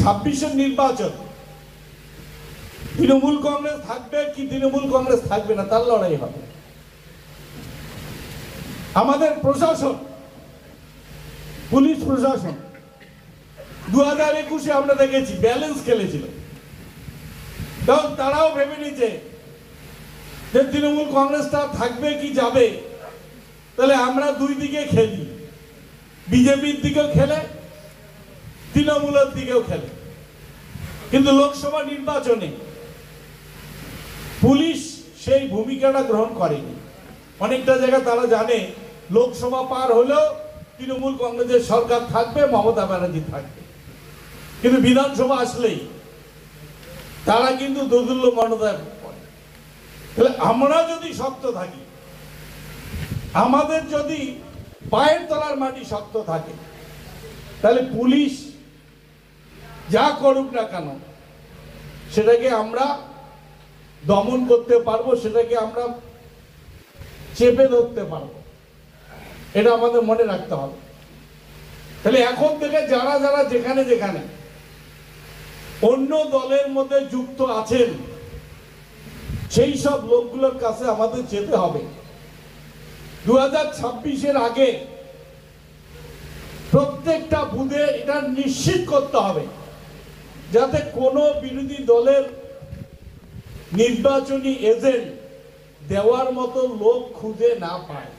26-এর নির্বাচন তৃণমূল কংগ্রেস থাকবে কি তৃণমূল কংগ্রেস থাকবে না তার লড়াই হবে। আমাদের প্রশাসন, পুলিশ প্রশাসন 2021-এ আমরা দেখেছি ব্যালেন্স খেলেছিল, কারণ তারাও ভেবে নিচ্ছে যে তৃণমূল কংগ্রেসটা থাকবে কি যাবে, তাহলে আমরা দুই দিকে খেলি, বিজেপির দিকেও খেলে তৃণমূলের দিকেও খেলে। কিন্তু লোকসভা নির্বাচনে পুলিশ সেই ভূমিকাটা গ্রহণ করেনি। অনেকটা জায়গা তারা জানে লোকসভা পার হলেও তৃণমূল কংগ্রেসের সরকার থাকবে, মমতা ব্যানার্জি থাকবে, কিন্তু বিধানসভা আসলেই তারা কিন্তু দোদুল্য মনোনয়ন করে। তাহলে আমরা যদি শক্ত থাকি, আমাদের যদি পায়ের তলার মাটি শক্ত থাকে, তাহলে পুলিশ যা করুক না কেন সেটাকে আমরা দমন করতে পারবো, সেটাকে আমরা চেপে ধরতে পারবো। এটা আমাদের মনে রাখতে হবে। তাহলে এখন থেকে যারা যারা যেখানে যেখানে অন্য দলের মধ্যে যুক্ত আছেন সেই সব লোকগুলোর কাছে আমাদের যেতে হবে। 2026-এর আগে প্রত্যেকটা বুথে এটা নিশ্চিত করতে হবে যাতে কোনো বিরোধী দলের নির্বাচনী এজেন্ট দেওয়ার মতো লোক খুঁজে না পায়।